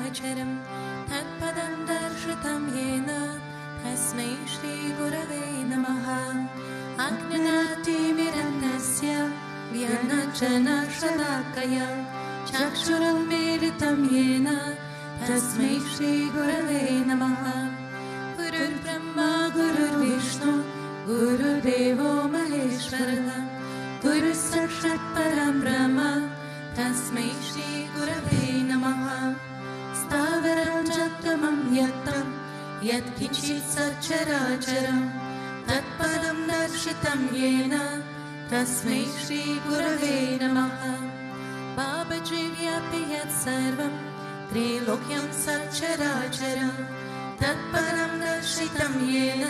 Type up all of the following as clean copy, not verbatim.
सचराचरं तत्पदं दर्शितं येन तस्मै श्रीगुरवे नमः। अज्ञानातिमिरन्दस्य व्यनचनशलाकया चक्षुरुन्मीलितं येन तस्मै श्रीगुरवे नमः। गुरुर्ब्रह्मा गुरुर्विष्णु गुरुदेवो महेश्वरः गुरुः साक्षात् परं ब्रह्म तस्मै श्रीगुरवे नमः। स्थावरं जङ्गमं यत्तं यत्किञ्चित् सचराचरं तत्पदं दर्शितं येन तस्मै श्रीगुरवे नमः। बाबाजी व्यापि यत्सर्वं त्रैलोक्यं सचराचरं तत्पदं दर्शितं येन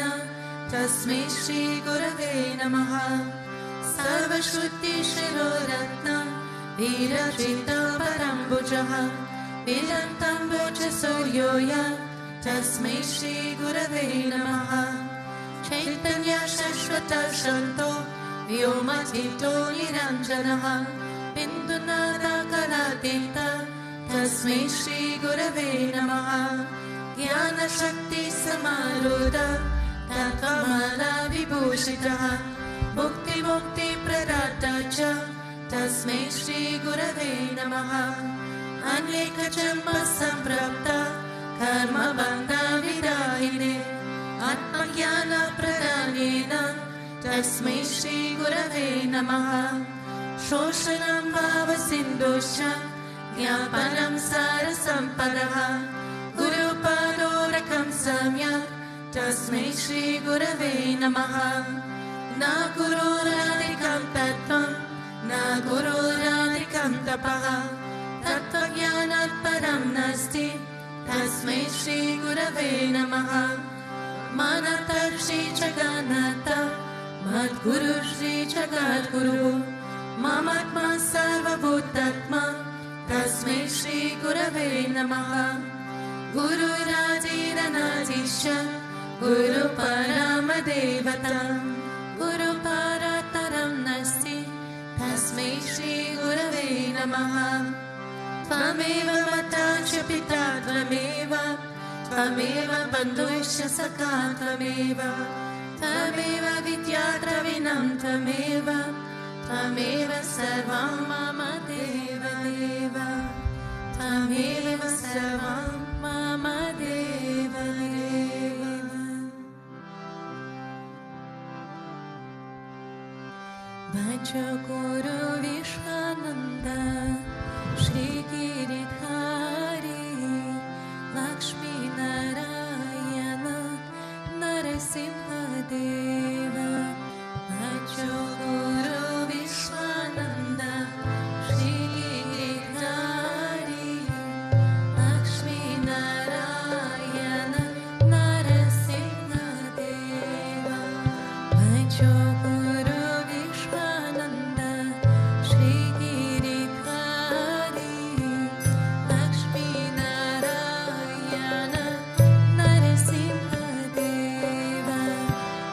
तस्मै श्रीगुरवे नमः। सर्वश्रुतिशिरोरत्नं विरचितं परम्बुजः विरन्तम्बुजसूर्यो तस्मै श्रीगुरवे नमः। चैतन्य शाश्वत शान्तो व्योमतीतो निरञ्जनः बिन्दुनादकलातीत तस्मै श्रीगुरवे नमः। ज्ञानशक्तिसमारूढ तत्त्वमालाविभूषितः मुक्तिमुक्तिप्रदाता च तस्मै श्रीगुरवे नमः। अनेकजन्मसम्प्राप्ता कर्मबन्धविदायिने आत्मज्ञानप्रदानेन तस्मै श्रीगुरवे नमः। शोषणं भावसिन्धुश्च ज्ञापनं सारसम्पदः गुरुपादोरकं सम्यक् तस्मै श्रीगुरवे नमः। न गुरोराधिकं तत्त्वं न गुरोराधिकं तपः तत्त्वज्ञानात् परं नास्ति तस्मै श्रीगुरवे नमः। मानतः श्रीजगन्नाथ मद्गुरु श्रीजगद्गुरु ममात्मा सर्वभूतात्मा तस्मै श्रीगुरवे नमः। गुरुरादिरनादिश्च गुरुपरमदेवता गुरुपरतरं नास्ति तस्मै श्रीगुरवे नमः। त्वमेव माता च पिता त्वमेव त्वमेव बन्धुश्च सखा त्वमेव त्वमेव विद्या द्रविणं त्वमेव त्वमेव सर्वं मम देव देव त्वमेव सर्वं मम देव देव। भज गुरु विश्वानन्द श्रीगिरिधारी लक्ष्मीनारायण नरसिंहदेव। भज गुरु विश्वानन्द श्रीगिरिधारी लक्ष्मीनारायण नरसिंहदेव। भज गुरु विश्वानन्द श्रीगिरिधारी लक्ष्मीनारायण नरसिंहदेव।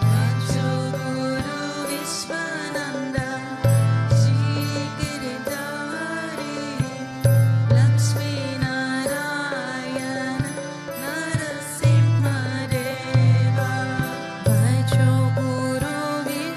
भज गुरु विश्वानन्द श्रीगिरिधारी लक्ष्मीनारायण नरसिंहदेव। भज गुरु विश्वानन्द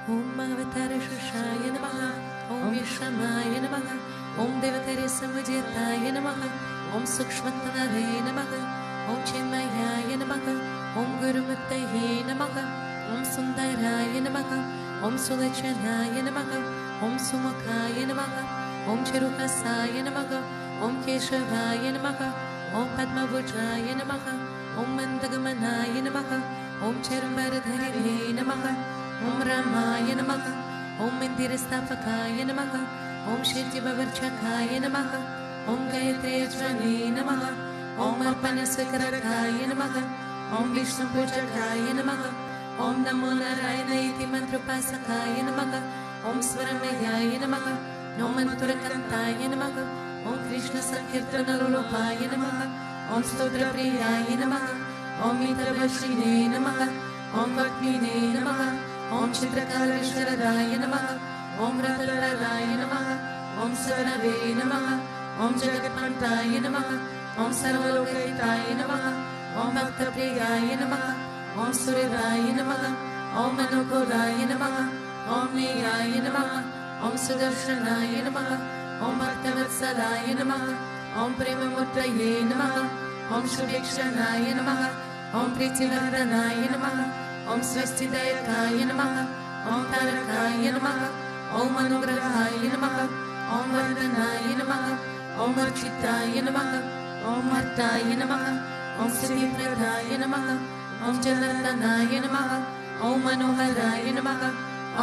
Om Avatara Shushaya Namaha, Om Vishamaya Namaha, Om Devatare Samujitaya Namaha, Om Sukshmattanave Namaha, Om Chinmayaya Namaha, Om Gurumataye Namaha, Om Sundaraya Namaha, Om Sulachanaya Namaha, Om Sumukhaya Namaha, Om Chirukasaya Namaha, Om Keshavaya Namaha, Om Padmavujaya Namaha, Om Mandagamanaya Namaha, Om Charambaradhare Namaha, Om Ramaya Namaha, Om Indirastapakaya Namaha, Om Shirjibavarchakaya Namaha, Om Gayatriyajvani Namaha, Om Arpanasakarakaya Namaha, Om Vishnu Pujakaya Namaha, Om Namo Narayana Iti Mantrapasakaya Namaha, Om Swaramayaya Namaha, Om Manturakantaya Namaha, Om Krishna Sankirtana Rupaya Namaha, Om Stotra Priyaya Namaha, Om Mitravashine Namaha, Om Bhakmine Namaha, Om Chitrakala Visharadaya Namaha, Om Ratalaraya Namaha, Om Savanave Namaha, Om Jagatpantaya Namaha, Om Sarvalokaitaya Namaha, Om Bhaktapriyaya Namaha, Om Suridaya Namaha, Om Manukodaya Namaha, Om Niyaya Namaha, Om Sudarshanaya Namaha, Om Bhaktavatsalaya Namaha, Om Premamurtaye Namaha, Om Shubhikshanaya Namaha, Om Prithivardhanaya Namaha, Om Swastidayakaya Namaha, Om Tarakaya Namaha, Om Anugrahaya Namaha, Om Vardhanaya Namaha, Om Architaya Namaha, Om Artaya Namaha, Om Siddhipradaya Namaha, Om Janardhanaya Namaha, Om Manoharaya Namaha,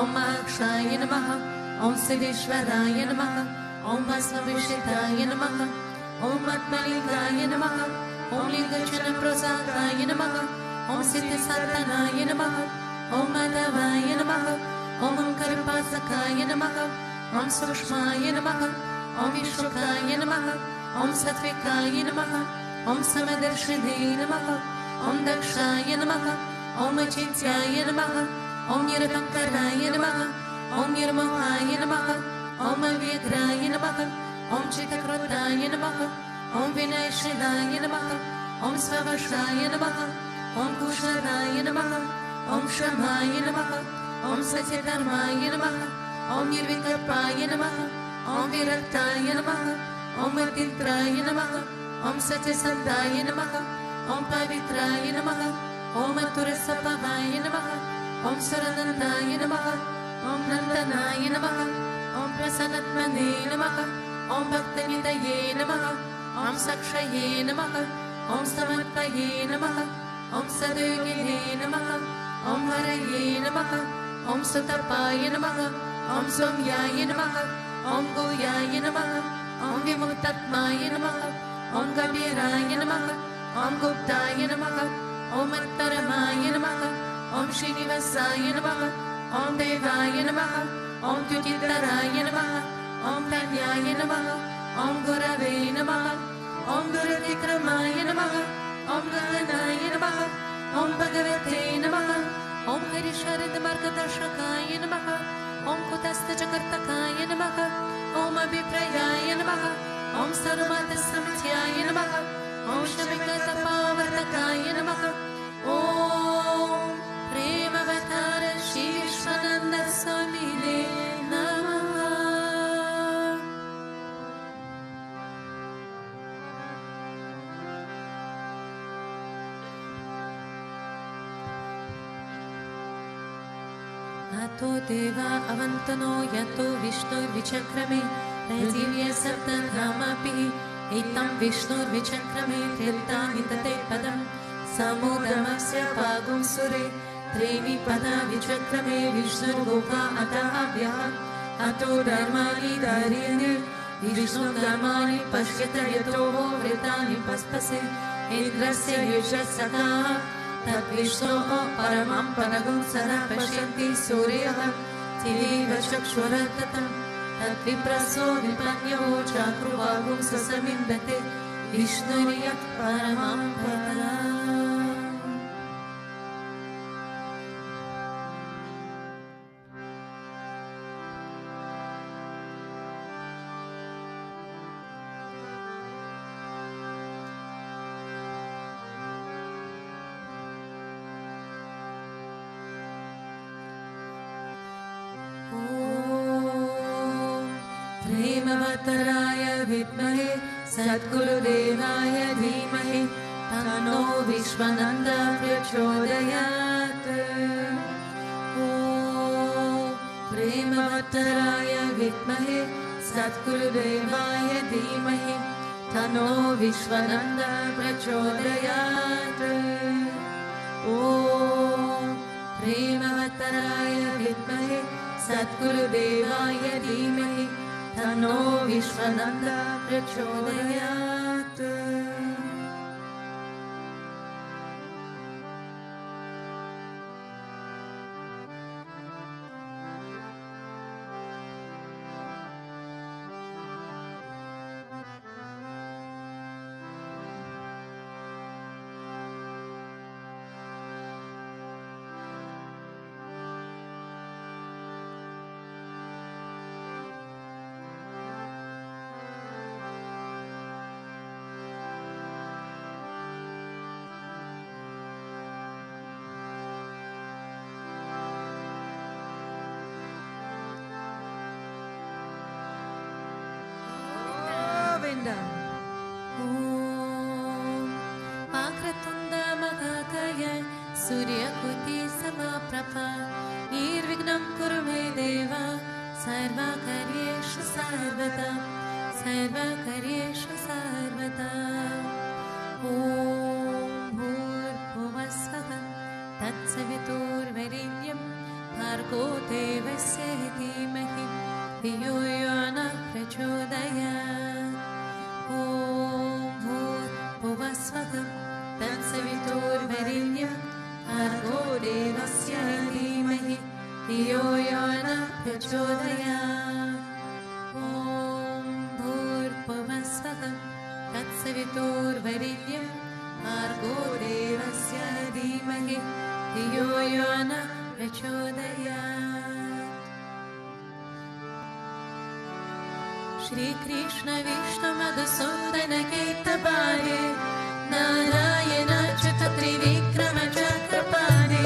Om Akshaya Namaha, Om Siddhishwaraya Namaha, Om Asmavishitaya Namaha, Om Atmalingaya Namaha, Om Lingachana Prasakaya Namaha, Om Siddhisatanaya Namaha, Om Madhavaya Namaha, Om Karpasakaya Namaha, Om Sushmaya Namaha, Om Vishukaya Namaha, Om Satvikaya Namaha, Om Samadarshine Namaha, Om Dakshaya Namaha, Om Achityaya Namaha, Om Niratankaraya Namaha, Om Nirmohaya Namaha, Om Avyagraya Namaha, Om Chitakrutaya Namaha, Om Vinayashinaya Namaha, Om Svavashaya Namaha, Om Kusharaya Namaha, Om Shamaya Namaha, Om Satyadharmaya Namaha, Om Nirvikalpaya Namaha, Om Viraktaya Namaha, Om Atintraya Namaha, Om Satyasandaya Namaha, Om Pavitraya Namaha, Om Aturasapavaya Namaha, Om Saranandaya Namaha, Om Nandanaya Namaha, Om Prasanatmane Namaha, Om Bhaktanitaye Namaha, Om Sakshaye Namaha, Om Samatpaye Namaha, Om Sadayogine Namaha, Om Haraye Namaha, Om Sutapaye Namaha, Om Somyaye Namaha, Om Goyaye Namaha, Om Vimuktatmaye Namaha, Om Gambhiraye Namaha, Om Guptaye Namaha, Om Antaramaye Namaha, Om Srinivasaya Namaha, Om Devaya Namaha, Om Tyutitaraye Namaha, Om Tanyaye Namaha, Om Gurave Namaha, Om Guradikramaye Namaha, Om Gahanaye Namaha, Om Bhagavate Namaha, Om Harisharad Margadashakaya Namaha, Om Kutastha Jakartakaya Namaha, Om Abhiprayaya Namaha, Om Sarumata Samtyaya Namaha, Om Shabikata Pavartakaya Namaha, Om Premavatara Shri Vishwananda Swami Namaha. Ato Deva Avantano Yato Vishnur Vichakrame Rajivya Saptadhamapi Etam Vishnur Vichakrame Tirtani Tate Padam Samudamasya Pagum Sure Trevi Pada Vichakrame Vishnur Gopa Atahabhya Ato Dharmani Dharyane Vishnu Dharmani Pashyata Yato Vritani Paspase Indrasya Yushasaka Tat Vishnu Paramam Panagum Sada Pashyanti Suryaha Tiliva Chakshuratatam Tat Vipraso Vipanyo Chakruvagum Sasamindate Vishnuriyat Paramam Padam. प्रेमवतराय विद्महे सद्गुरुदेवाय धीमहि तन्नो विश्वनन्द प्रचोदयात्। ॐ प्रेमवतराय विद्महे सद्गुरुदेवाय धीमहि तन्नो विश्वनन्द प्रचोदयात्। ॐ प्रेमवतराय विद्महे सद्गुरुदेवाय धीमहि तन्नो विश्वनन्द प्रचोदयात्। सूर्यकोटि समाप्रभा निर्विघ्नं कुरु मे देव सर्वकार्येषु सर्वदा सर्वकार्येषु सर्वदा। ॐ भूर्भुवस्वः तत्सवितुर्वरेण्यं भर्गो देवस्य धीमहि धियो यो नः प्रचोदयात्। ॐ भूर्भुवस्वः तत्सवितुर्वरेण्यं भर्गो देवस्य धीमहि धियो यो नः प्रचोदयात्। ॐ भूर्भुवस्वः तत्सवितुर्वरेण्यं भर्गो देवस्य धीमहि धियो यो नः प्रचोदयात्। श्री कृष्ण विष्णु मधुसूदन केतवारे नारायण अच्युत त्रिविक्रम चक्रपाणे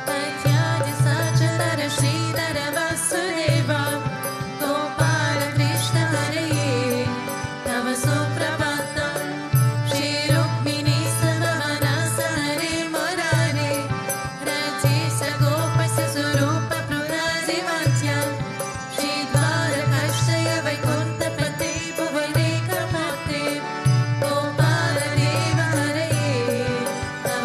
दैत्यादि सचर श्रीधर वासुदेव गोपाल कृष्ण हरये तव सुप्रभातम्। श्री रुक्मिणी सवनस हरे मुरारे रजेश गोपस्य स्वरूप प्रभुराजिवाच्य श्री द्वारकाक्षय वैकुण्ठपते भुवनेकमूर्ते गोपाल देव हरये तव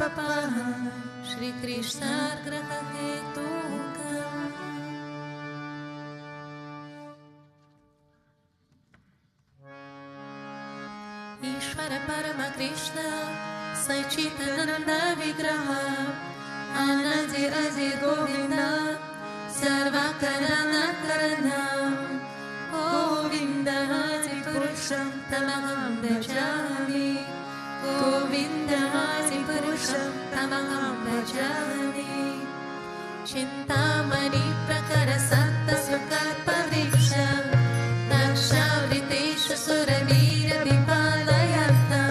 Shri Krishna Graha Hetukam. Ishvara Parama Krishna Sachitananda Vigraha Anadi Adi Govinda Sarva Karana Karana Govinda Adi Purusham Tamaham Bhajami Govinda Adi Purusham Tamaham Bhajami Chintamani Prakara Santa Svakarpa Vriksha Dakshavritesha Suravira Vipalayata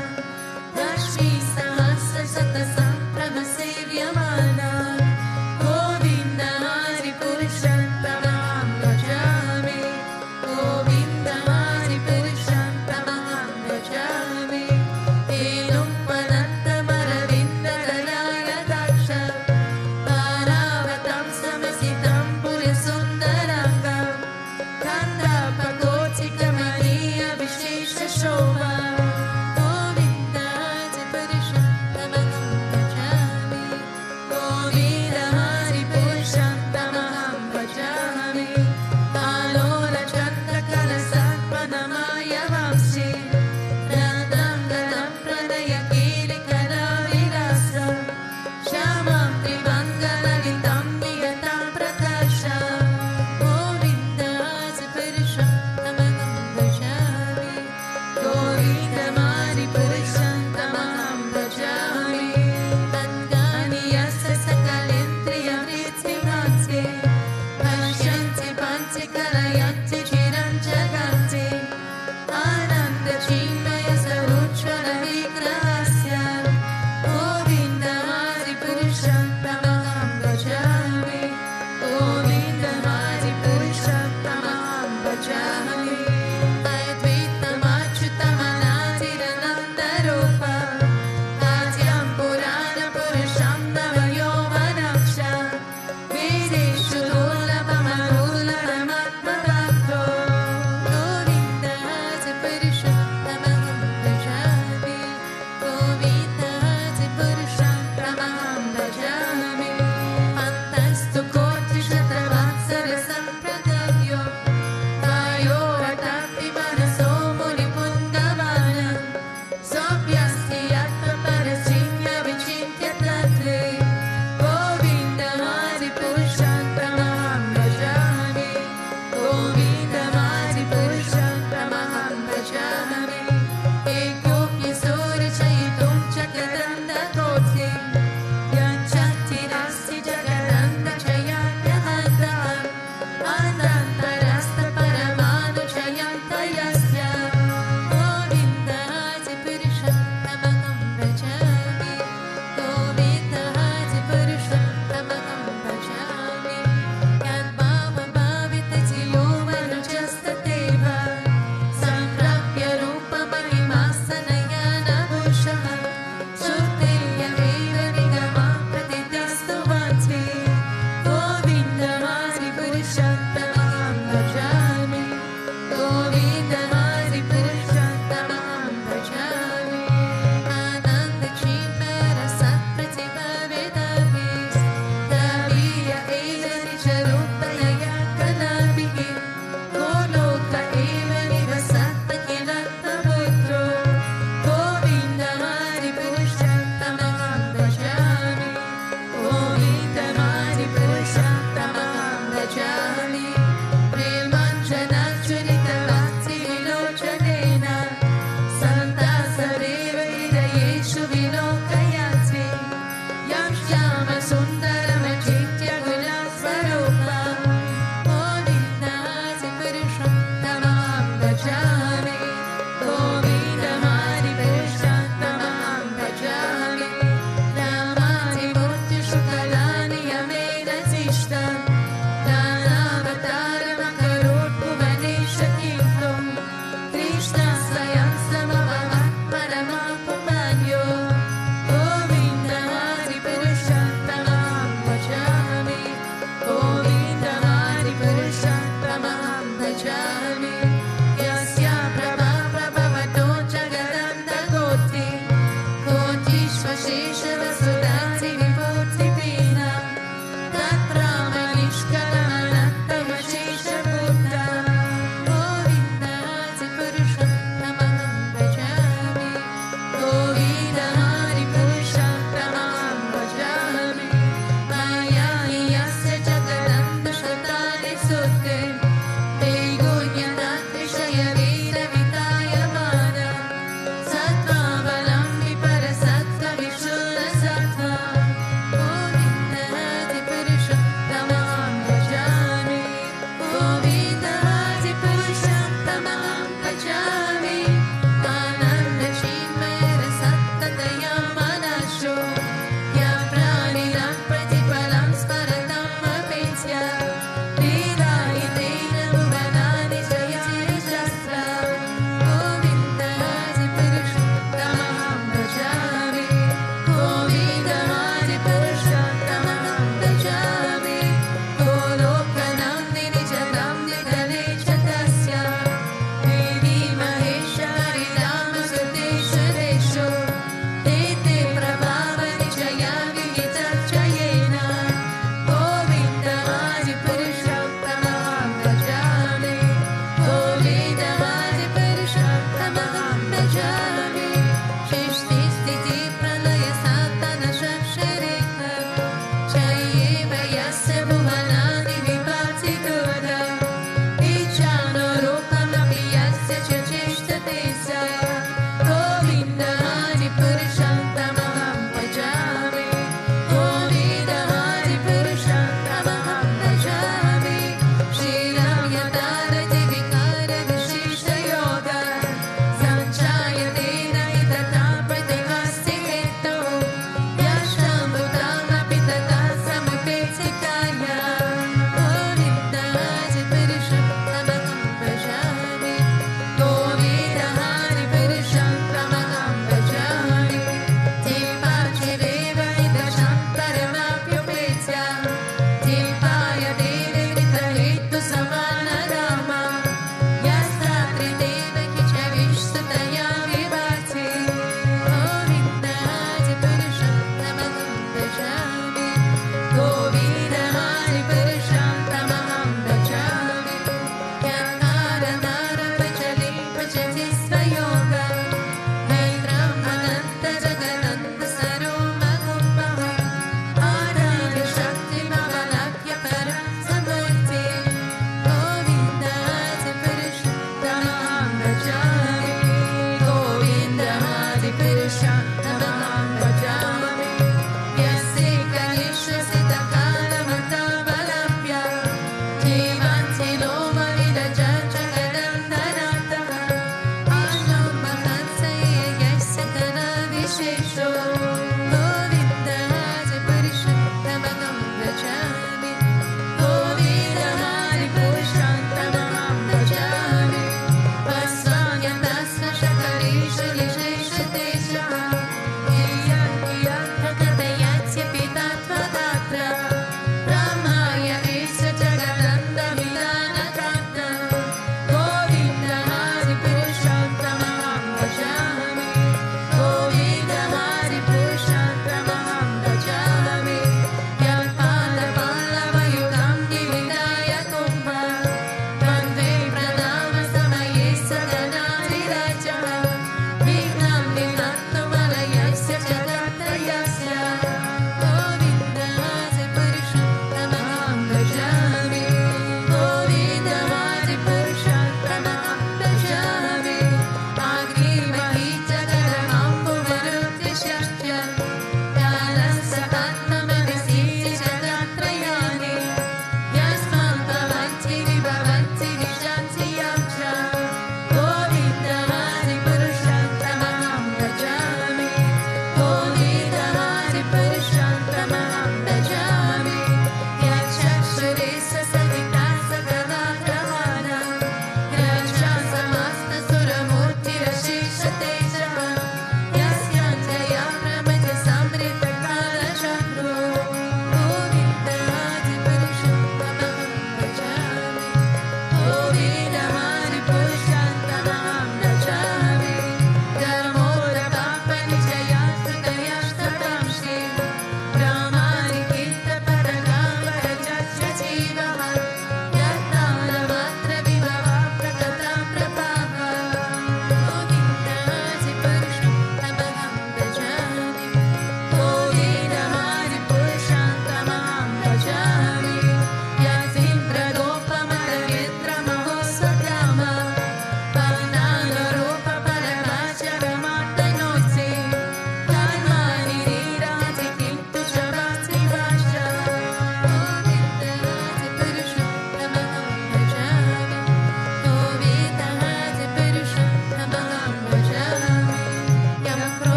Lakshmi Sahasra Satasam Pramasevyamana Govinda Hari Purusham Tamaham Bhajami Govinda Hari Purusham Tamaham Bhajami Elum Padanta Maravinda Dalaya Daksha Paravatam Samasitam Purisunda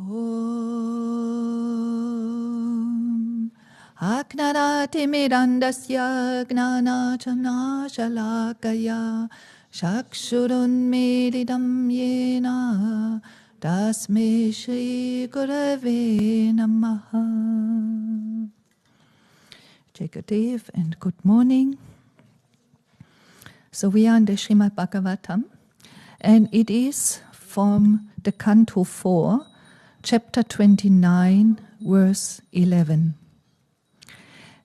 Om Aknarati Mirandasya Gnanachamna Shalakaya Shakshurun Medidam Yena Tasme Shri Gurave Namaha. Take a deep and good morning. So we are in the Srimad Bhagavatam, and it is from the Canto 4, chapter 29, verse 11.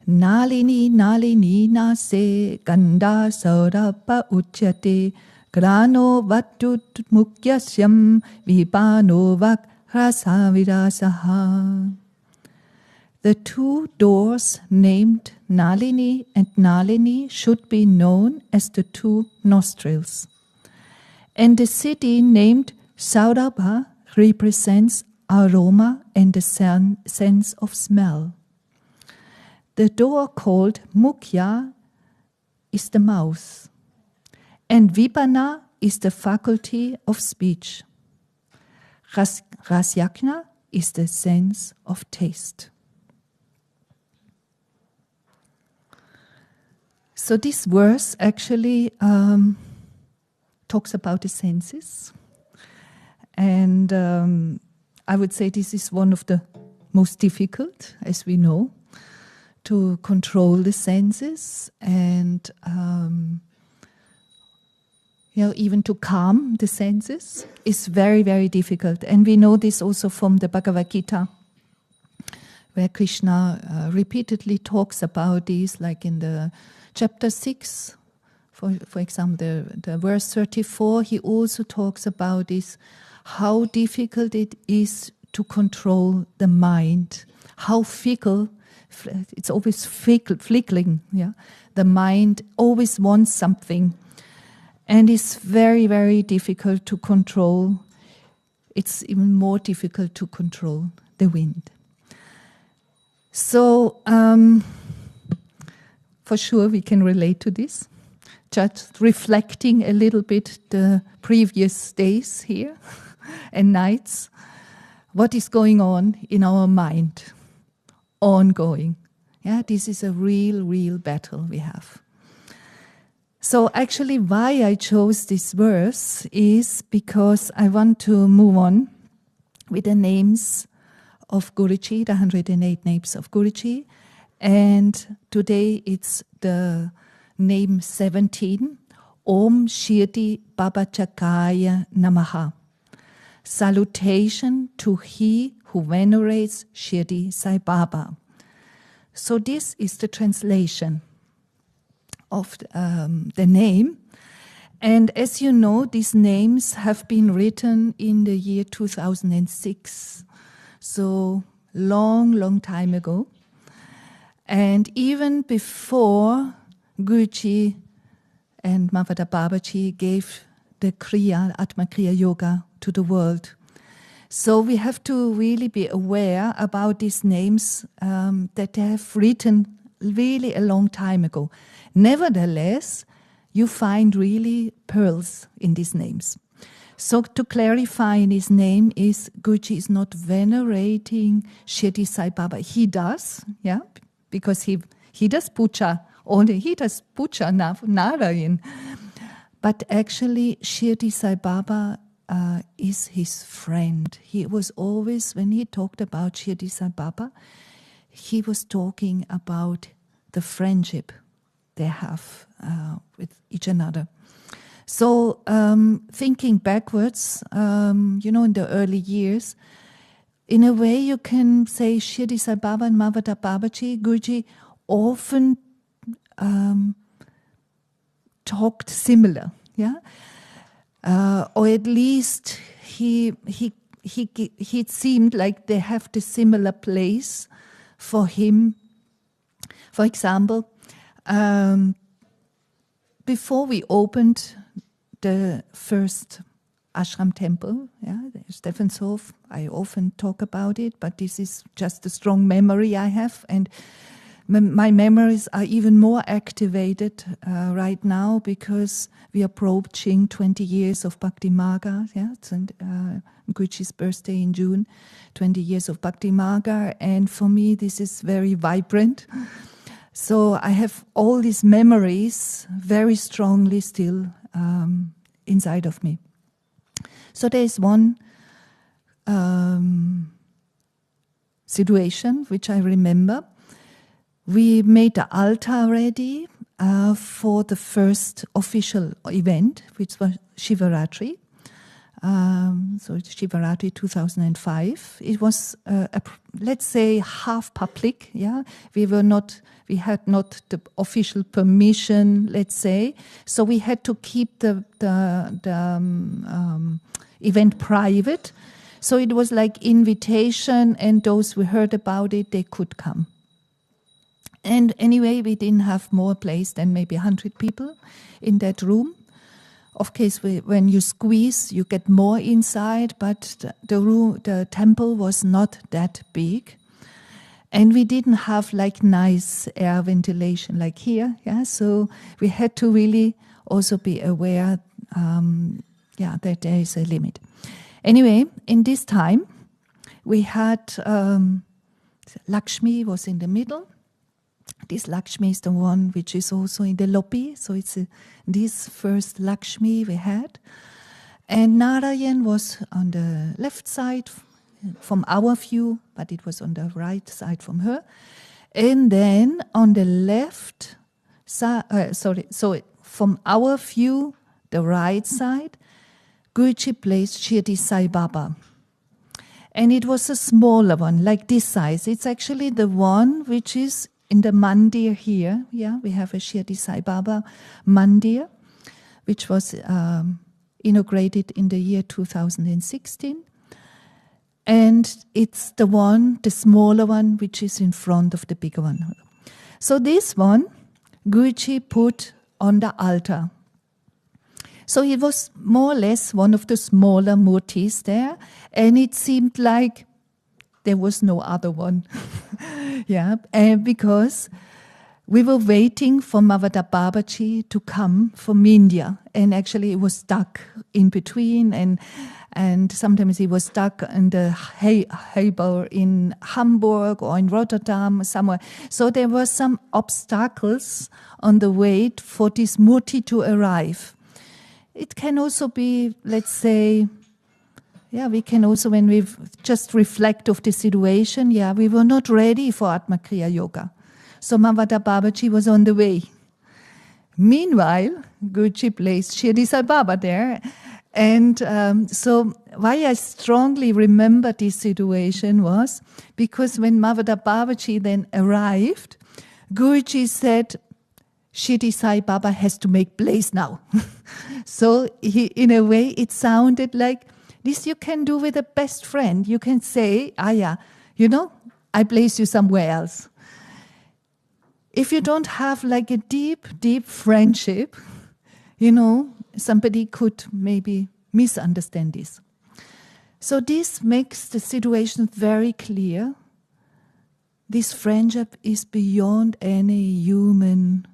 Nalini nalini nase gandha saurabha uchyate grano vatut mukyasyam vipano vakrasa virasaha. The two doors named Nalini and Nalini should be known as the two nostrils. And the city named Saurabha represents aroma and the sense of smell. The door called Mukhya is the mouth, and Vipana is the faculty of speech. Rasyakna is the sense of taste. So this verse actually talks about the senses. And I would say this is one of the most difficult, as we know, to control the senses and even to calm the senses is very, very difficult. And we know this also from the Bhagavad Gita, where Krishna repeatedly talks about this, like in the Chapter 6, for example, the verse 34, he also talks about this, how difficult it is to control the mind, how fickle, it's always flickering, yeah? The mind always wants something, and it's very, very difficult to control. It's even more difficult to control the wind. So, for sure, we can relate to this. Just reflecting a little bit the previous days here and nights. What is going on in our mind? Ongoing. Yeah, this is a real battle we have. So actually why I chose this verse is because I want to move on with the names of Guruji, the 108 names of Guruji. And today it's the name 17, Om Shirdi Babachakaya Namaha. Salutation to he who venerates Shirdi Sai Baba. So this is the translation of the name. And as you know, these names have been written in the year 2006. So long time ago. And even before Guruji and Mavada Babaji gave the Kriya, Atma Kriya Yoga to the world. So we have to really be aware about these names that they have written really a long time ago. Nevertheless, you find really pearls in these names. So to clarify, his name is Guruji is not venerating Shirdi Sai Baba. He does, yeah, because he does puja, only he does puja Narayan. But actually, Shirdi Sai Baba is his friend. He was always, when he talked about Shirdi Sai Baba, he was talking about the friendship they have with each another. So thinking backwards, in the early years, in a way you can say Shirdi Sai Baba and Mavada Babaji, Guruji often talked similar, yeah, or at least he seemed like they have the similar place for him. For example, before we opened the first ashram temple, Stephanshof, I often talk about it, but this is just a strong memory I have. And my memories are even more activated right now because we are approaching 20 years of Bhakti Marga. Yeah, it's Guruji's birthday in June, 20 years of Bhakti Marga. And for me, this is very vibrant. So I have all these memories very strongly still inside of me. So there is one situation which I remember. We made the altar ready for the first official event, which was Shivaratri. So it's Shivaratri 2005. It was, let's say, half public. Yeah, we had not the official permission, let's say. So we had to keep the event private. So it was like invitation, and those who heard about it, they could come. And anyway, we didn't have more place than maybe 100 people in that room. Of course, when you squeeze, you get more inside, but the temple was not that big. And we didn't have like nice air ventilation like here. Yeah, so we had to really also be aware that there is a limit. Anyway, in this time, we had Lakshmi was in the middle. This Lakshmi is the one which is also in the lobby. So it's this first Lakshmi we had. And Narayan was on the left side from our view, but it was on the right side from her. And then on the left side, so from our view, the right side, Guruji placed Shirdi Sai Baba. And it was a smaller one, like this size. It's actually the one which is in the Mandir here. Yeah, we have a Shirdi Sai Baba Mandir, which was inaugurated in the year 2016. And it's the one, the smaller one, which is in front of the bigger one. So this one, Guruji put on the altar. So it was more or less one of the smaller murtis there, and it seemed like there was no other one. Yeah, and because we were waiting for Mavada Babaji to come from India, and actually it was stuck in between, and sometimes he was stuck in the Haber in Hamburg or in Rotterdam somewhere. So there were some obstacles on the way for this murti to arrive. It can also be, let's say, we can also, when we just reflect of the situation, we were not ready for Atmakriya Yoga. So Mavada Babaji was on the way. Meanwhile, Guruji placed Shirdi Sai Baba there. And so why I strongly remember this situation was because when Mavada Babaji then arrived, Guruji said, Shirdi Sai Baba has to make place now. So in a way, it sounded like this you can do with a best friend. You can say, I place you somewhere else. If you don't have like a deep, deep friendship, somebody could maybe misunderstand this. So this makes the situation very clear. This friendship is beyond any human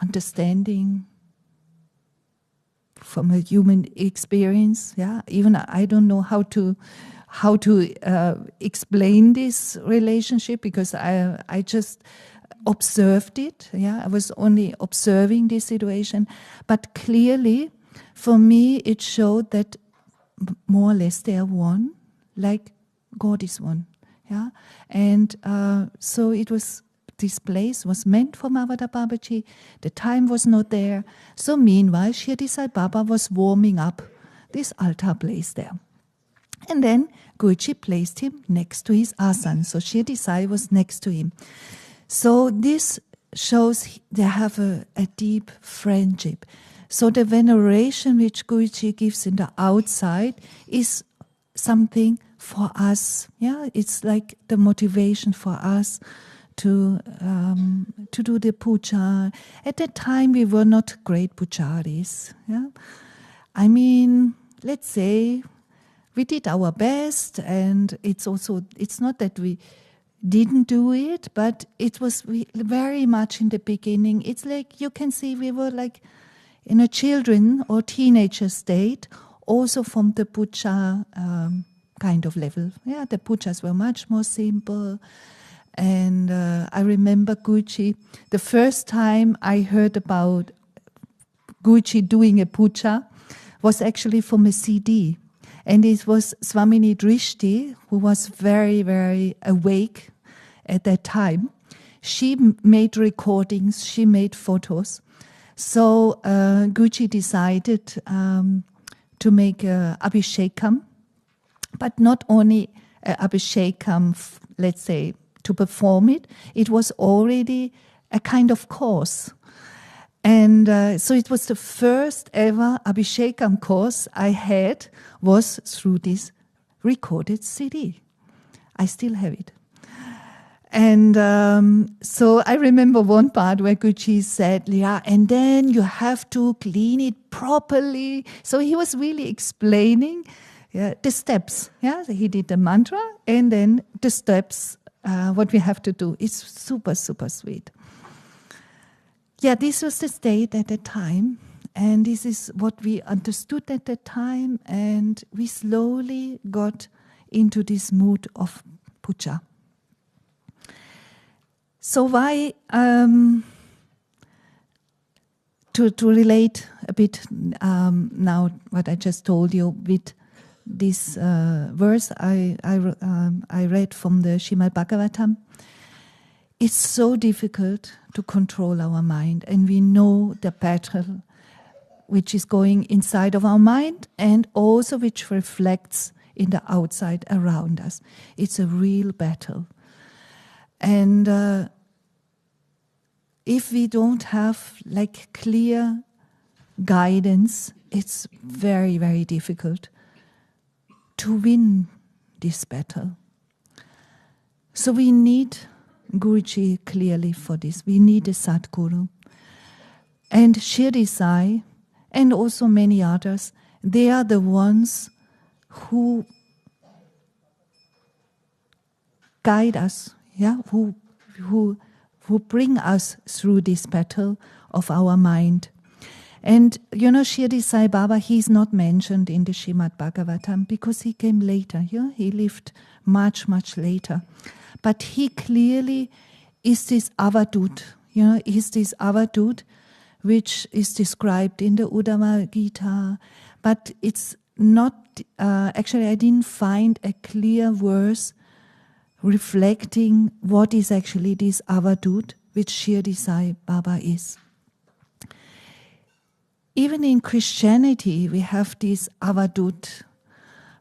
understanding from a human experience. Yeah, even I don't know how to explain this relationship because I just observed it. Yeah, I was only observing this situation, but clearly, for me, it showed that more or less they are one, like God is one. Yeah, and so it was. This place was meant for Mavada Babaji. The time was not there. So meanwhile, Shirdi Sai Baba was warming up this altar place there. And then Guruji placed him next to his asana. So Shirdi Sai was next to him. So this shows they have a deep friendship. So the veneration which Guruji gives in the outside is something for us. Yeah, it's like the motivation for us to do the puja. At that time, we were not great pujaris. Yeah, I mean, let's say we did our best, and it's not that we didn't do it, but it was very much in the beginning. It's like you can see we were like in a children or teenager state, also from the puja kind of level. Yeah, the pujas were much more simple. And I remember Guruji, the first time I heard about Guruji doing a puja was actually from a CD. And it was Swamini Drishti, who was very, very awake at that time. She made recordings, she made photos. So Guruji decided to make a Abhishekam, but not only a Abhishekam, let's say, to perform it. It was already a kind of course. And so it was the first ever Abhishekam course I had was through this recorded CD. I still have it. And so I remember one part where Guruji said, yeah, and then you have to clean it properly. So he was really explaining the steps. Yeah, so he did the mantra and then the steps, what we have to do. It's super, super sweet. Yeah, this was the state at the time, and this is what we understood at the time, and we slowly got into this mood of puja. So why, to relate a bit now what I just told you with this verse I read from the Srimad Bhagavatam, it's so difficult to control our mind, and we know the battle which is going inside of our mind and also which reflects in the outside around us. It's a real battle. And if we don't have like clear guidance, it's very, very difficult to win this battle. So we need Guruji clearly for this. We need a Sadguru. And Shirdi Sai and also many others, they are the ones who guide us, yeah, who bring us through this battle of our mind. And you know, Shirdi Sai Baba, he's not mentioned in the Srimad Bhagavatam because he came later. Yeah? He lived much, much later. But he clearly is this avadut, you know, is this avadut which is described in the Uddhava Gita. But it's not, actually I didn't find a clear verse reflecting what is actually this avadut which Shirdi Sai Baba is. Even in Christianity, we have these avadut,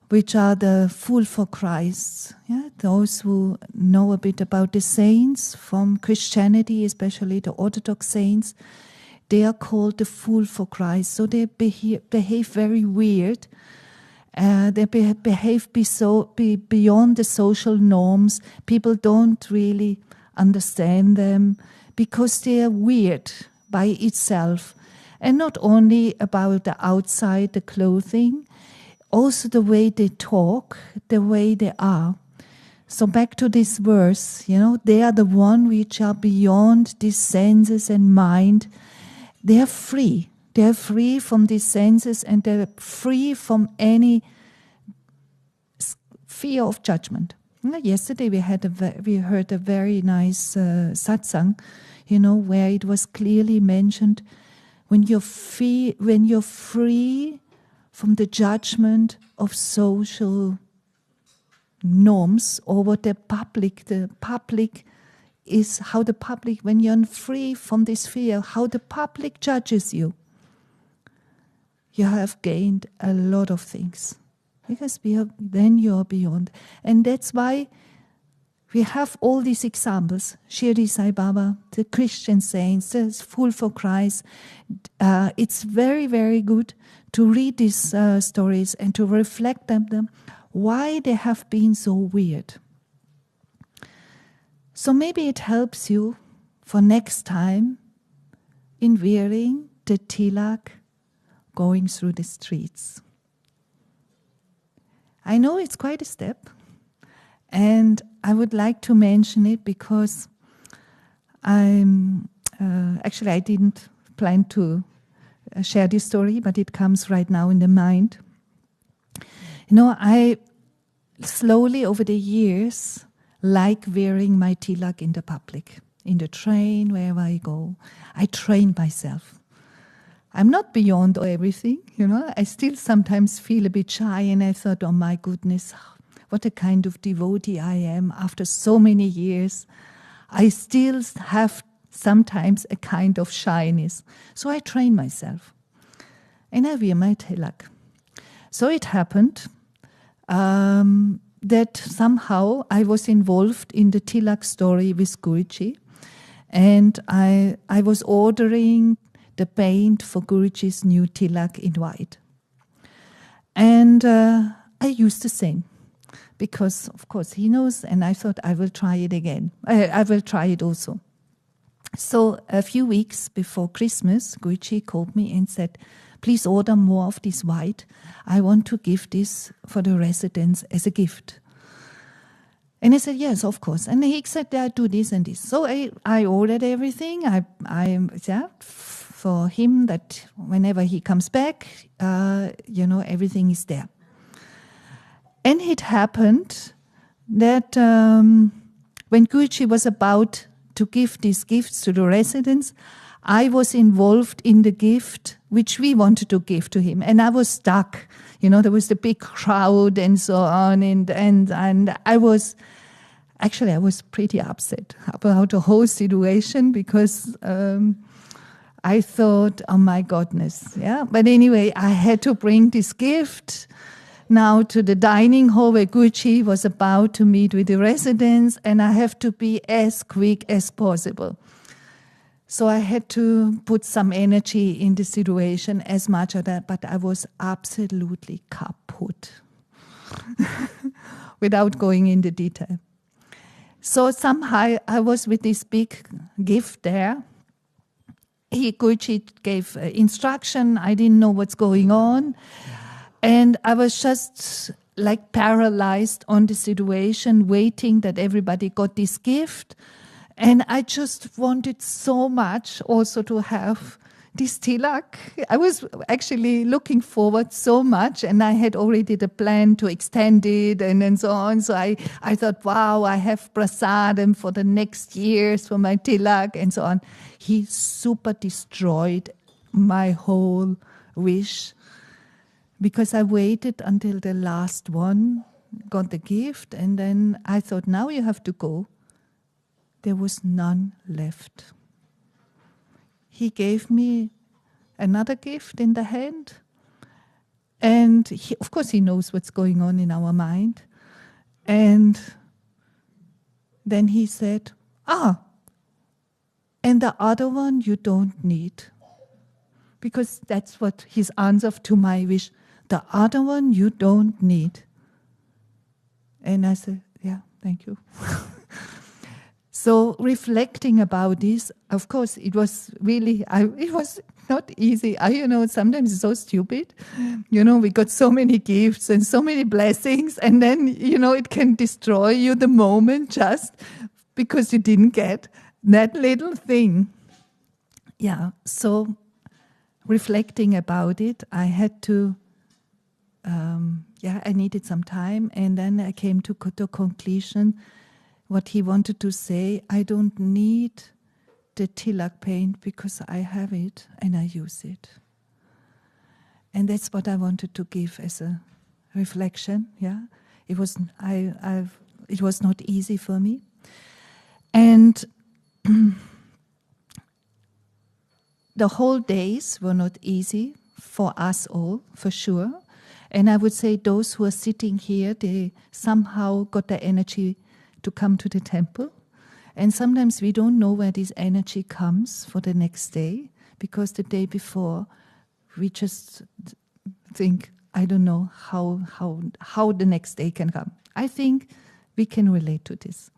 which are the fool for Christ. Yeah? Those who know a bit about the saints from Christianity, especially the Orthodox saints, they are called the fool for Christ. So they behave very weird. They behave beyond the social norms. People don't really understand them because they are weird by itself. And not only about the outside, the clothing, also the way they talk, the way they are. So back to this verse, you know, they are the one which are beyond these senses and mind. They are free. They are free from these senses and they are free from any fear of judgment. Yesterday we heard a very nice satsang, you know, where it was clearly mentioned when you're free from the judgment of social norms or what the public is, how the public, when you're free from this fear, how the public judges you, you have gained a lot of things. Because then you're beyond. And that's why we have all these examples. Shirdi Sai Baba, the Christian saints, the fool for Christ. It's very, very good to read these stories and to reflect on them, why they have been so weird. So maybe it helps you for next time in wearing the tilak going through the streets. I know it's quite a step, And I would like to mention it because actually I didn't plan to share this story, but it comes right now in the mind. You know, I slowly over the years like wearing my tilak in the public, in the train, wherever I go. I train myself. I'm not beyond everything, you know. I still sometimes feel a bit shy, and I thought, oh my goodness, what a kind of devotee I am. After so many years, I still have sometimes a kind of shyness. So I train myself, and I wear my tilak. So it happened that somehow I was involved in the tilak story with Guruji, and I was ordering the paint for Guruji's new tilak in white. And I used the same because, of course, he knows, and I thought I will try it again. I will try it also. So a few weeks before Christmas, Guruji called me and said, please order more of this white. I want to give this for the residents as a gift. And I said, yes, of course. And he said, yeah, do this and this. So I ordered everything. For him that whenever he comes back, everything is there. And it happened that when Guruji was about to give these gifts to the residents, I was involved in the gift which we wanted to give to him. And I was stuck. You know, there was the big crowd and so on. And I was pretty upset about the whole situation because I thought, oh my goodness, yeah. But anyway, I had to bring this gift now to the dining hall where Guruji was about to meet with the residents, and I have to be as quick as possible. So I had to put some energy in the situation as much as that, but I was absolutely kaput without going into detail. So somehow I was with this big gift there. Guruji gave instruction. I didn't know what's going on. And I was just like paralyzed on the situation, waiting that everybody got this gift. And I just wanted so much also to have this tilak. I was actually looking forward so much, and I had already the plan to extend it and so on. So I thought, wow, I have prasadam for the next years for my tilak and so on. He super destroyed my whole wish because I waited until the last one got the gift, and then I thought, now you have to go. There was none left. He gave me another gift in the hand. And of course, he knows what's going on in our mind. And then he said, and the other one you don't need. Because that's what his answer to my wish. The other one you don't need. And I said, yeah, thank you. So reflecting about this, of course, it was really, it was not easy. Sometimes it's so stupid. We got so many gifts and so many blessings, and then, it can destroy you the moment just because you didn't get that little thing. Yeah, so reflecting about it, I had to, I needed some time, and then I came to the conclusion what he wanted to say, I don't need the tilak paint because I have it and I use it. And that's what I wanted to give as a reflection. Yeah, it was not easy for me, and the whole days were not easy for us all, for sure. And I would say those who are sitting here, they somehow got the energy to come to the temple. And sometimes we don't know where this energy comes for the next day, because the day before we just think, I don't know how the next day can come. I think we can relate to this.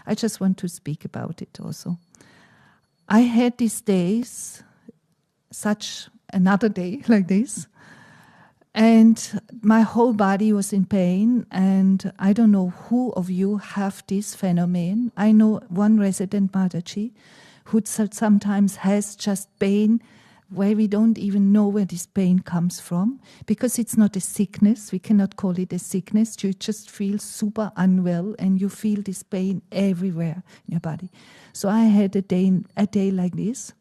I just want to speak about it also. I had these days, such another day like this, And my whole body was in pain, and I don't know who of you have this phenomenon. I know one resident Mataji who sometimes has just pain where we don't even know where this pain comes from, because it's not a sickness. We cannot call it a sickness. You just feel super unwell and you feel this pain everywhere in your body. So I had a day like this.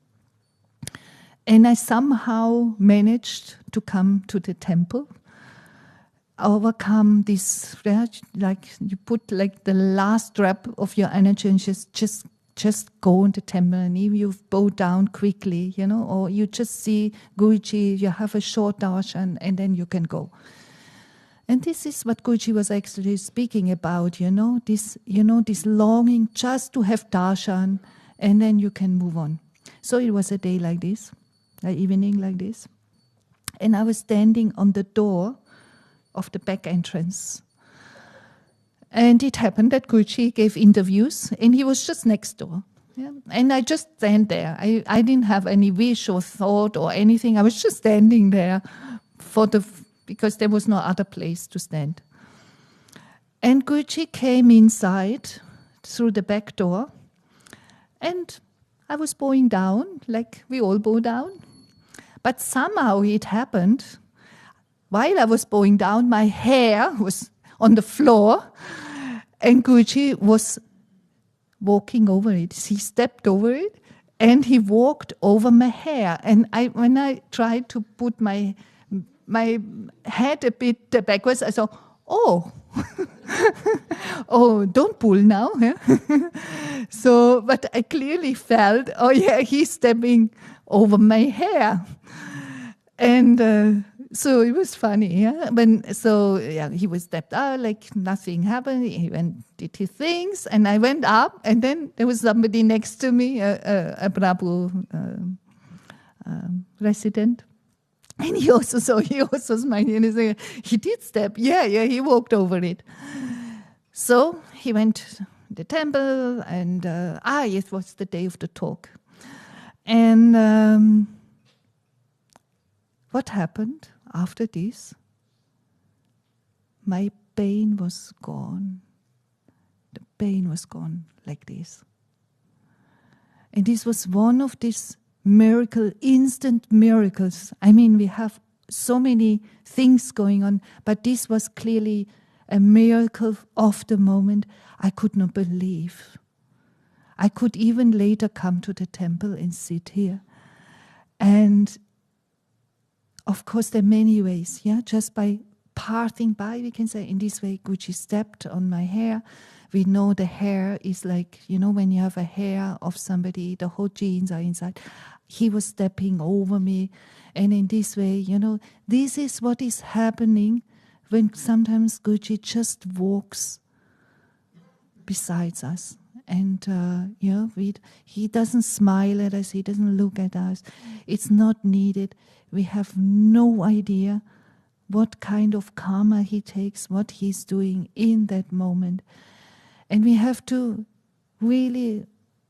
And I somehow managed to come to the temple, overcome this, like you put like the last drop of your energy and just go in the temple, and if you bow down quickly, or you just see Guruji, you have a short darshan, and then you can go. And this is what Guruji was actually speaking about, this longing just to have darshan, and then you can move on. So it was a day like this. An evening like this. And I was standing on the door of the back entrance. And it happened that Guruji gave interviews, and he was just next door. Yeah? And I just stand there. I didn't have any wish or thought or anything. I was just standing there because there was no other place to stand. And Guruji came inside through the back door, and I was bowing down, like we all bow down. But somehow it happened, while I was bowing down, my hair was on the floor, and Guruji was walking over it. He stepped over it, and he walked over my hair. And when I tried to put my head a bit backwards, I thought, oh, oh, don't pull now. Yeah? So, but I clearly felt, oh yeah, he's stepping over my hair. And so it was funny, yeah. He was stepped out, like nothing happened. He went, did his things, and I went up, and then there was somebody next to me, a Prabhu resident, and he also smiled, and he said, he did step, yeah, he walked over it. So he went to the temple, and it was the day of the talk, and. What happened after this? My pain was gone. The pain was gone like this. And this was one of these instant miracles. I mean, we have so many things going on, but this was clearly a miracle of the moment. I could not believe. I could even later come to the temple and sit here. And of course, there are many ways, yeah. Just by passing by, we can say, in this way, Guruji stepped on my hair. We know the hair is like, when you have a hair of somebody, the whole genes are inside. He was stepping over me. And in this way, this is what is happening when sometimes Guruji just walks beside us. And, he doesn't smile at us. He doesn't look at us. It's not needed. We have no idea what kind of karma he takes, what he's doing in that moment. And we have to really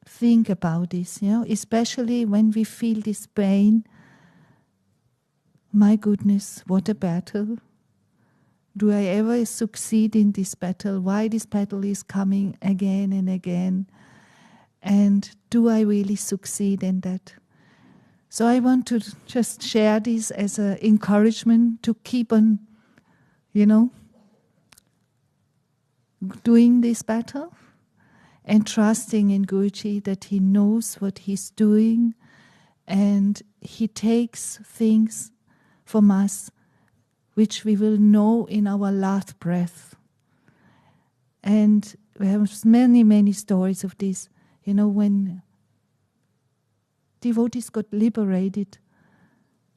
think about this, especially when we feel this pain. My goodness, what a battle. Do I ever succeed in this battle? Why this battle is coming again and again? And do I really succeed in that? So I want to just share this as an encouragement to keep on, doing this battle and trusting in Guruji that he knows what he's doing, and he takes things from us which we will know in our last breath. And we have many, many stories of this, when devotees got liberated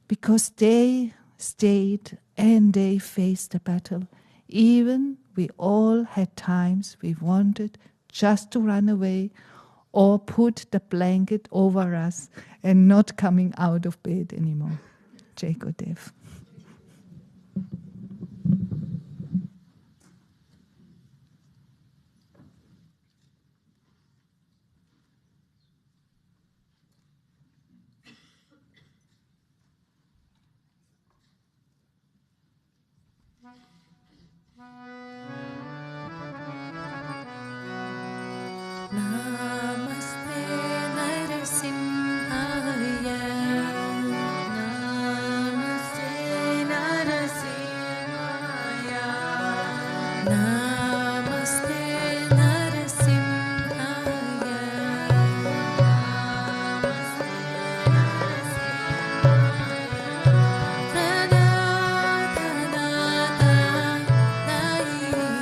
because they stayed and they faced the battle. Even we all had times we wanted just to run away or put the blanket over us and not coming out of bed anymore. Jai Gurudev. Namaste Narasimhaya. Namaste Narasimhaya. Namaste Narasimhaya. Namaste Narasimhaya. Pranatana Daine.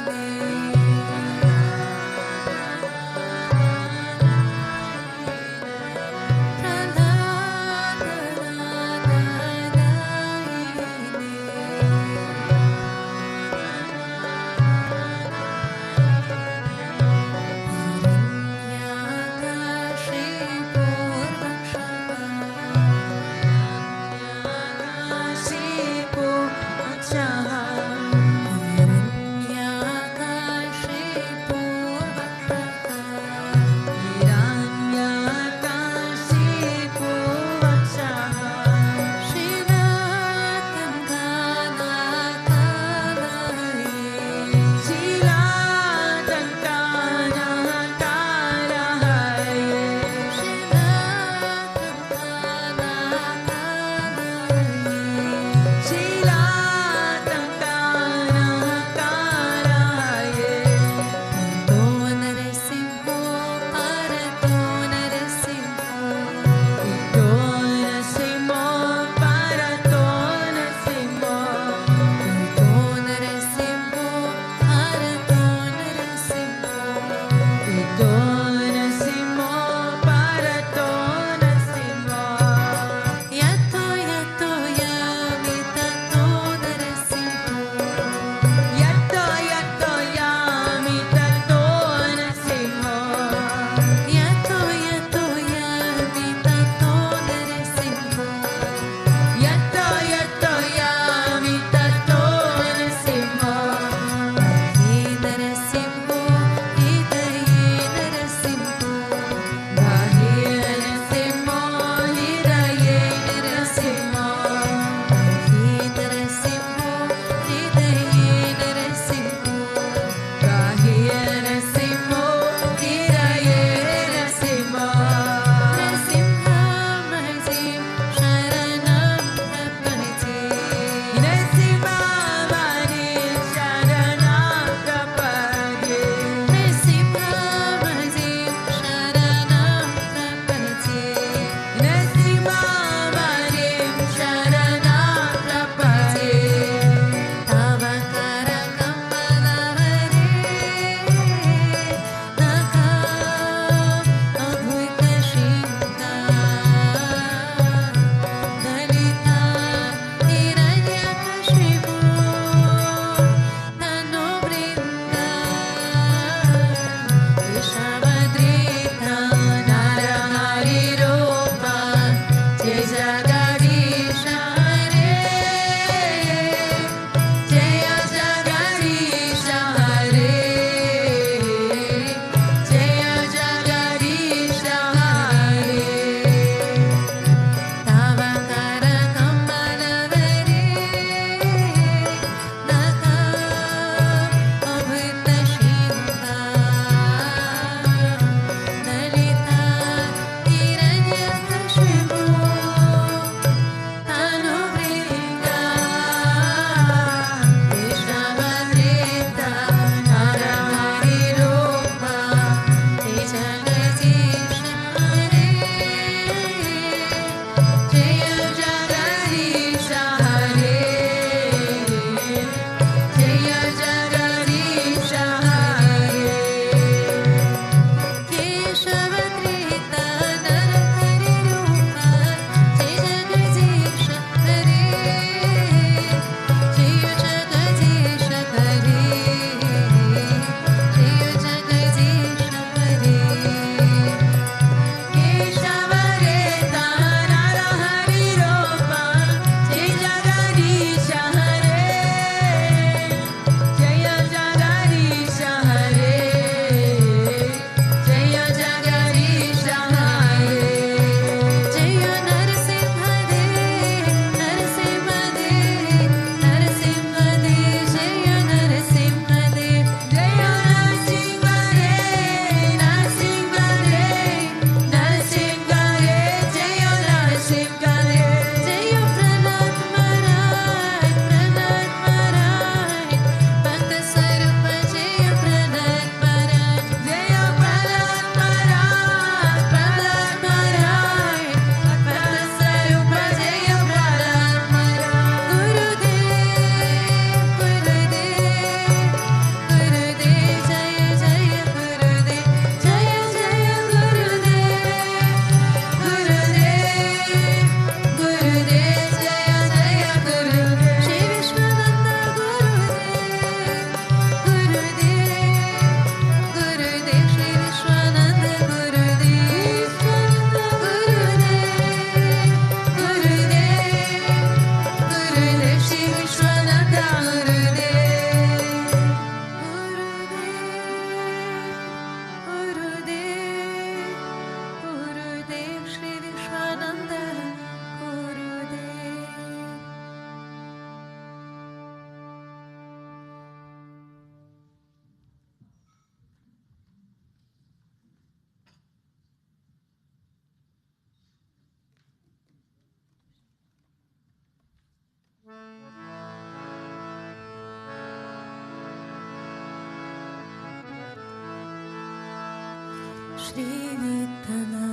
Shri Vittala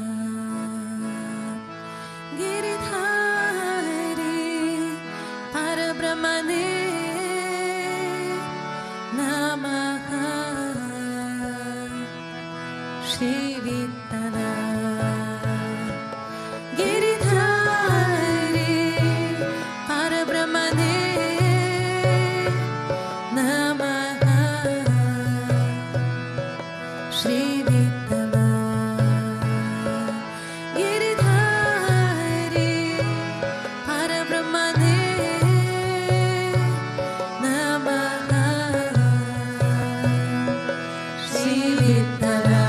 Giridhari Parabrahmane Namaha Shri Vittala Giridhari Parabrahmane Namaha Shri Vittala Giridhari Parabrahmane Namaha Shri Vittala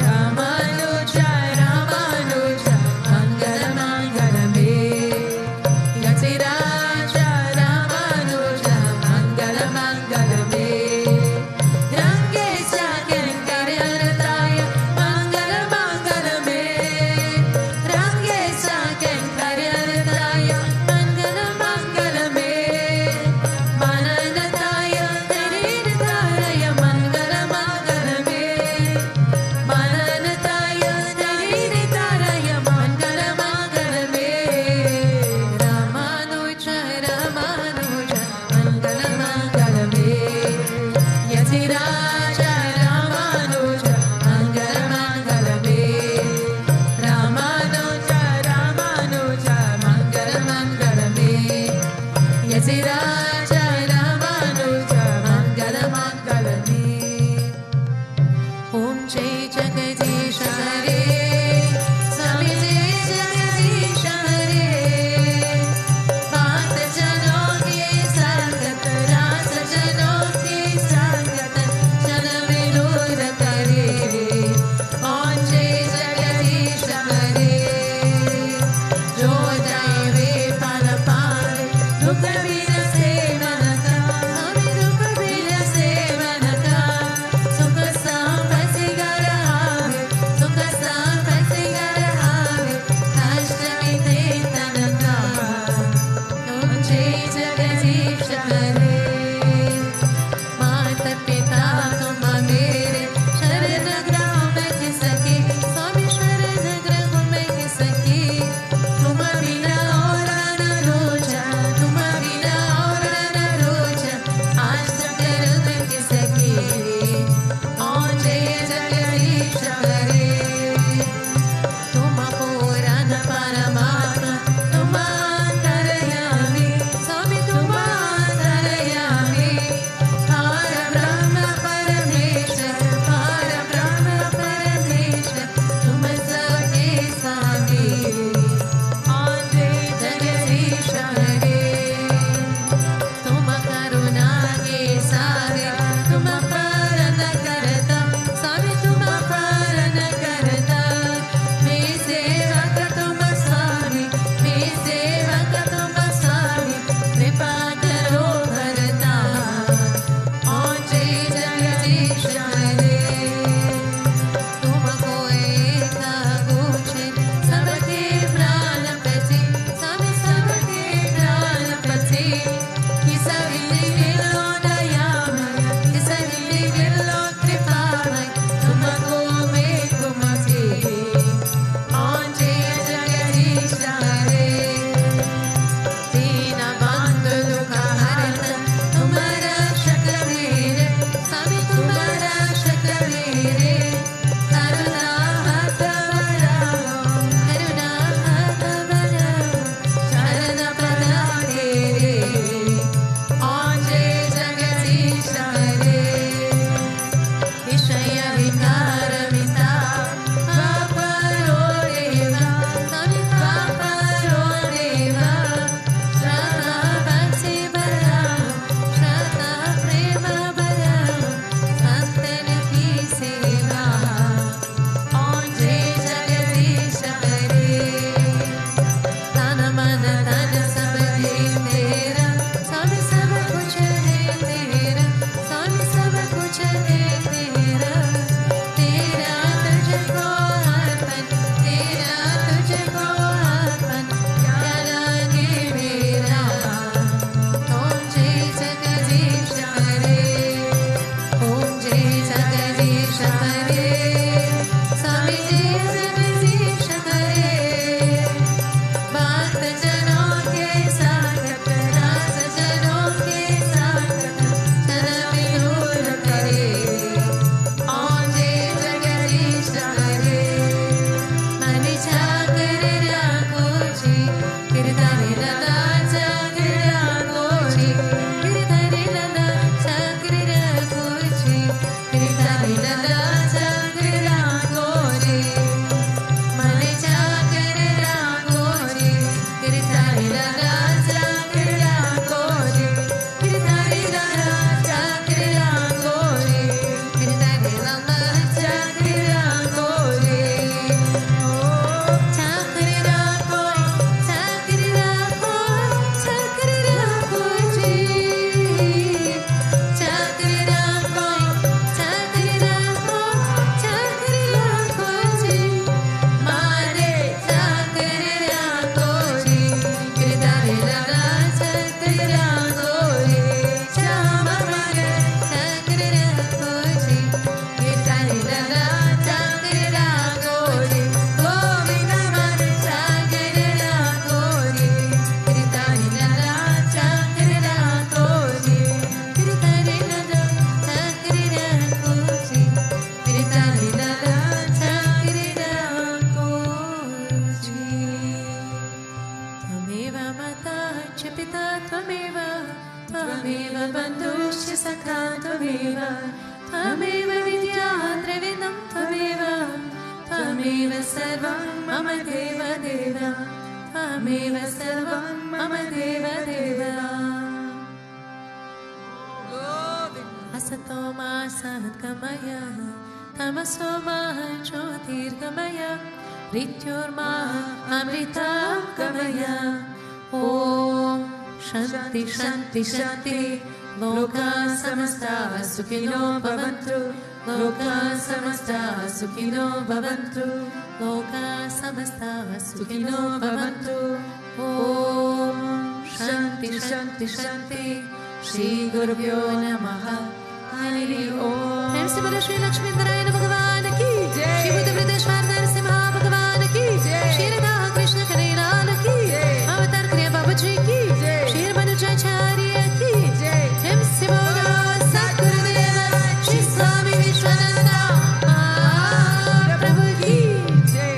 Ramanuja बन्धुश्च सखा त्वमेव त्वमेव विद्या द्रविणं त्वमेव त्वमेव सर्वं मम देव देव त्वमेव सर्वं मम देव देव असतो मा सद्गमय तमसो मा ज्योतिर्गमय मृत्योर्मा अमृतं गमय ॐ शान्ति शान्ति शान्ति लोकाः समस्ताः सुखिनो भवन्तु लोकाः समस्ताः सुखिनो भवन्तु लोकाः समस्ताः सुखिनो भवन्तु ॐ शान्ति शान्ति शान्ति श्री गुरुभ्यो नमः हरि ओम। प्रेम से बोलो श्री लक्ष्मी नारायण भगवान की जय। श्री बुद्धभृतेश्वरनाथ भगवान की जय। श्री राधा कृष्ण कन्हैया की जय। अवतार क्रिया बाबा जी की जय। श्री मनुजाचार्य की जय। प्रेम से बोलो सद्गुरुदेव श्री स्वामी विश्वानंद महाप्रभु की जय।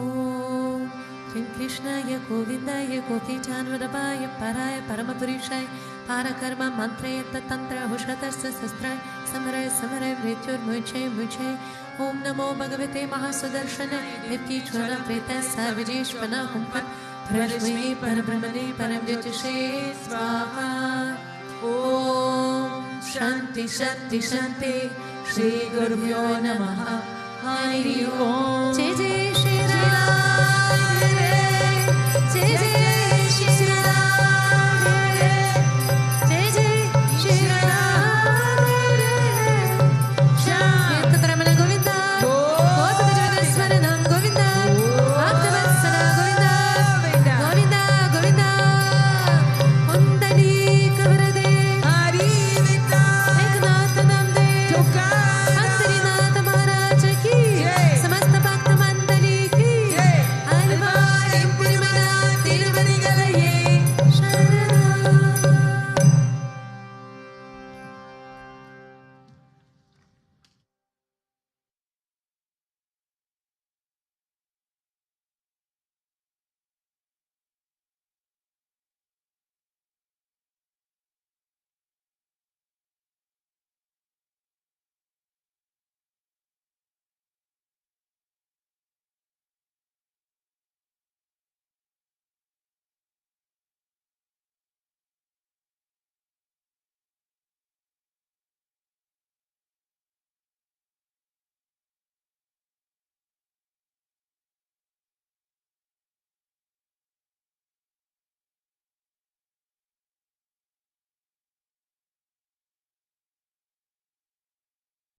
ओम श्री कृष्णाय गोविंदाय गोपीचानवरपाय पराय परमपुरुषाय पारकर्म मंत्रे तंत्र हुषतस्य शस्त्राय समराय समराय मृत्युर्मुचे मुचे ओम नमो भगवते महासुदर्शन देवकी ज्वल प्रेत सर्वजेश्वर हुंपन परश्मि परब्रह्मणे परम ज्योतिषे स्वाहा ओम शांति शांति शांति श्री गुरुभ्यो नमः हरि ओम। जय जय